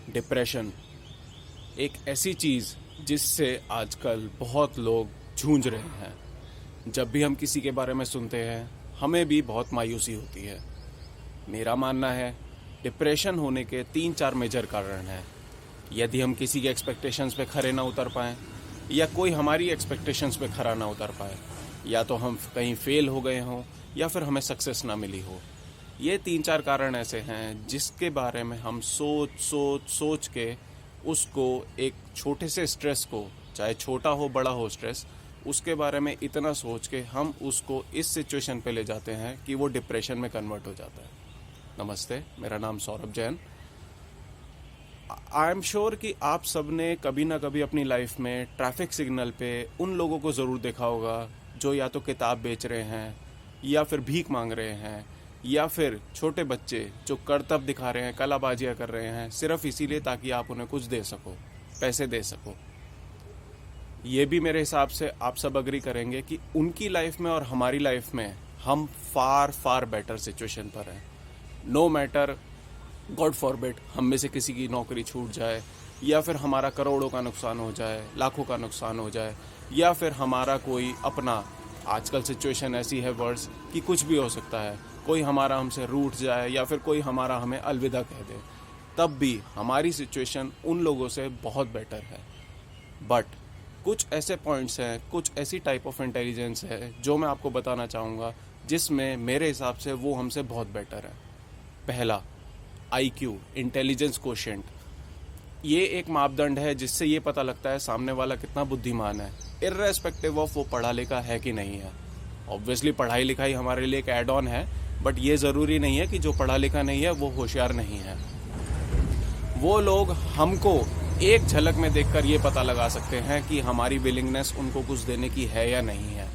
Depression एक ऐसी चीज़ जिससे आजकल बहुत लोग जूझ रहे हैं। जब भी हम किसी के बारे में सुनते हैं हमें भी बहुत मायूसी होती है। मेरा मानना है डिप्रेशन होने के 3-4 मेजर कारण हैं। यदि हम किसी के एक्सपेक्टेशंस पे खरे ना उतर पाएँ या कोई हमारी एक्सपेक्टेशंस पे खरा ना उतर पाए, या तो हम कहीं फेल हो गए हों या फिर हमें सक्सेस ना मिली हो। ये 3-4 कारण ऐसे हैं जिसके बारे में हम सोच के उसको एक छोटे से स्ट्रेस को, चाहे छोटा हो बड़ा हो स्ट्रेस, उसके बारे में इतना सोच के हम उसको इस सिचुएशन पे ले जाते हैं कि वो डिप्रेशन में कन्वर्ट हो जाता है। नमस्ते, मेरा नाम Saurabh Jain. I am sure कि आप सब ने कभी ना कभी अपनी लाइफ में ट्रैफिक सिग्नल पे उन लोगों को ज़रूर देखा होगा जो या तो किताब बेच रहे हैं या फिर भीख मांग रहे हैं, या फिर छोटे बच्चे जो करतब दिखा रहे हैं, कलाबाजियाँ कर रहे हैं सिर्फ इसीलिए ताकि आप उन्हें कुछ दे सको, पैसे दे सको। ये भी मेरे हिसाब से आप सब अग्री करेंगे कि उनकी लाइफ में और हमारी लाइफ में हम फार बेटर सिचुएशन पर हैं। नो मैटर, गॉड फॉरबिड, हम में से किसी की नौकरी छूट जाए, या फिर हमारा करोड़ों का नुकसान हो जाए, लाखों का नुकसान हो जाए, या फिर हमारा कोई अपना, आजकल सिचुएशन ऐसी है वर्स कि कुछ भी हो सकता है, कोई हमारा हमसे रूठ जाए या फिर कोई हमारा हमें अलविदा कह दे, तब भी हमारी सिचुएशन उन लोगों से बहुत बेटर है। बट कुछ ऐसे पॉइंट्स हैं, कुछ ऐसी टाइप ऑफ इंटेलिजेंस है जो मैं आपको बताना चाहूँगा जिसमें मेरे हिसाब से वो हमसे बहुत बेटर है। पहला, IQ, इंटेलिजेंस कोशेंट। ये एक मापदंड है जिससे ये पता लगता है सामने वाला कितना बुद्धिमान है, इर्रेस्पेक्टिव ऑफ वो पढ़ा लिखा है कि नहीं है। ऑब्वियसली पढ़ाई लिखाई हमारे लिए एक एड ऑन है, बट ये ज़रूरी नहीं है कि जो पढ़ा लिखा नहीं है वो होशियार नहीं है। वो लोग हमको एक झलक में देखकर ये पता लगा सकते हैं कि हमारी विलिंगनेस उनको कुछ देने की है या नहीं है।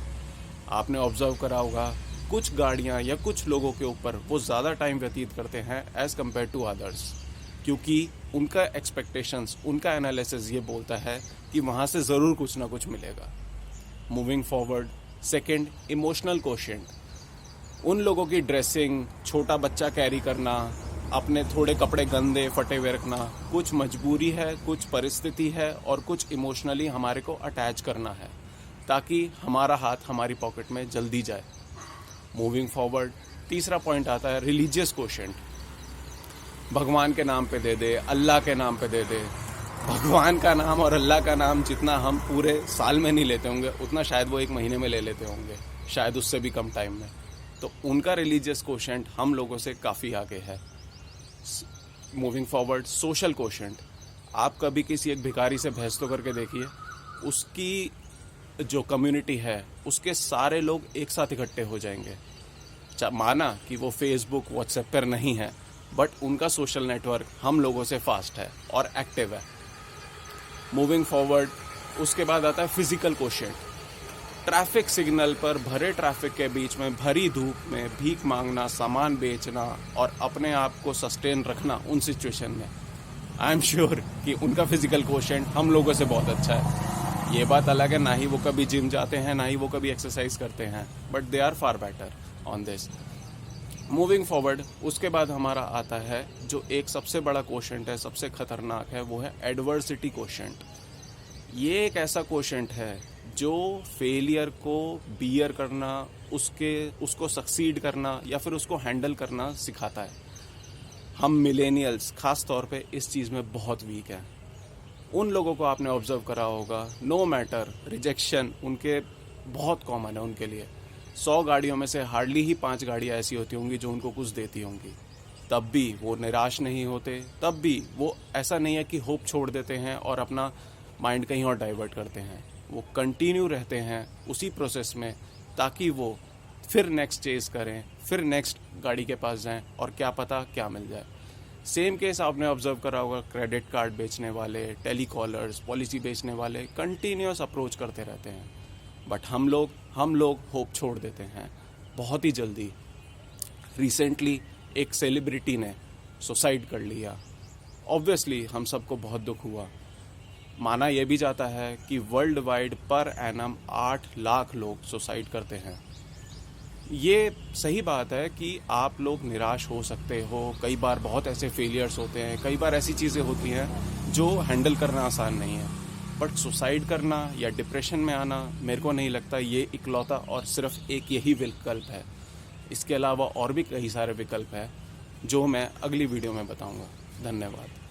आपने ऑब्जर्व करा होगा, कुछ गाड़ियाँ या कुछ लोगों के ऊपर वो ज़्यादा टाइम व्यतीत करते हैं एज़ कम्पेयर टू अदर्स, क्योंकि उनका एक्सपेक्टेशंस, उनका एनालिसिस ये बोलता है कि वहाँ से ज़रूर कुछ ना कुछ मिलेगा। Moving forward, second, emotional quotient. उन लोगों की ड्रेसिंग, छोटा बच्चा कैरी करना, अपने थोड़े कपड़े गंदे फटे हुए रखना, कुछ मजबूरी है, कुछ परिस्थिति है और कुछ इमोशनली हमारे को अटैच करना है ताकि हमारा हाथ हमारी पॉकेट में जल्दी जाए। मूविंग फॉरवर्ड, तीसरा पॉइंट आता है रिलीजियस कोशेंट। भगवान के नाम पे दे दे, अल्लाह के नाम पे दे दे। भगवान का नाम और अल्लाह का नाम जितना हम पूरे साल में नहीं लेते होंगे उतना शायद वो एक महीने में ले लेते होंगे, शायद उससे भी कम टाइम में। तो उनका रिलीजियस कोशेंट हम लोगों से काफ़ी आगे है। Moving forward, social quotient. आप कभी किसी एक भिखारी से बहस तो करके देखिए, उसकी जो कम्युनिटी है उसके सारे लोग एक साथ इकट्ठे हो जाएंगे। माना कि वो फेसबुक व्हाट्सएप पर नहीं है, बट उनका सोशल नेटवर्क हम लोगों से फास्ट है और एक्टिव है। मूविंग फॉरवर्ड, उसके बाद आता है फिजिकल कोशेंट। ट्रैफिक सिग्नल पर भरे ट्रैफिक के बीच में भरी धूप में भीख मांगना, सामान बेचना और अपने आप को सस्टेन रखना उन सिचुएशन में, आई एम श्योर कि उनका फिजिकल कोशेंट हम लोगों से बहुत अच्छा है। ये बात अलग है, ना ही वो कभी जिम जाते हैं, ना ही वो कभी एक्सरसाइज करते हैं, but they are far better on this. Moving forward, उसके बाद हमारा आता है जो एक सबसे बड़ा कोशेंट है, सबसे खतरनाक है, वो है एडवर्सिटी कोशेंट। ये एक ऐसा कोशेंट है जो फेलियर को बियर करना, उसको सक्सीड करना या फिर उसको हैंडल करना सिखाता है। हम मिलेनियल्स खास तौर पे इस चीज़ में बहुत वीक हैं। उन लोगों को आपने ऑब्जर्व करा होगा, नो मैटर, रिजेक्शन उनके बहुत कॉमन है उनके लिए। 100 गाड़ियों में से हार्डली ही 5 गाड़ियाँ ऐसी होती होंगी जो उनको कुछ देती होंगी, तब भी वो निराश नहीं होते, तब भी वो ऐसा नहीं है कि होप छोड़ देते हैं और अपना माइंड कहीं और डाइवर्ट करते हैं। वो कंटिन्यू रहते हैं उसी प्रोसेस में ताकि वो फिर नेक्स्ट चेज करें, फिर नेक्स्ट गाड़ी के पास जाएं और क्या पता क्या मिल जाए। सेम केस आपने ऑब्जर्व करा होगा, क्रेडिट कार्ड बेचने वाले, टेलीकॉलर्स, पॉलिसी बेचने वाले कंटिन्यूस अप्रोच करते रहते हैं, बट हम लोग होप छोड़ देते हैं बहुत ही जल्दी। रिसेंटली एक सेलिब्रिटी ने सुसाइड कर लिया। ऑब्वियसली हम सबको बहुत दुख हुआ। माना यह भी जाता है कि world wide per annum 8 lakh लोग सुसाइड करते हैं। ये सही बात है कि आप लोग निराश हो सकते हो, कई बार बहुत ऐसे फेलियर्स होते हैं, कई बार ऐसी चीज़ें होती हैं जो हैंडल करना आसान नहीं है। बट सुसाइड करना या डिप्रेशन में आना, मेरे को नहीं लगता ये इकलौता और सिर्फ एक यही विकल्प है। इसके अलावा और भी कई सारे विकल्प हैं जो मैं अगली वीडियो में बताऊंगा। धन्यवाद।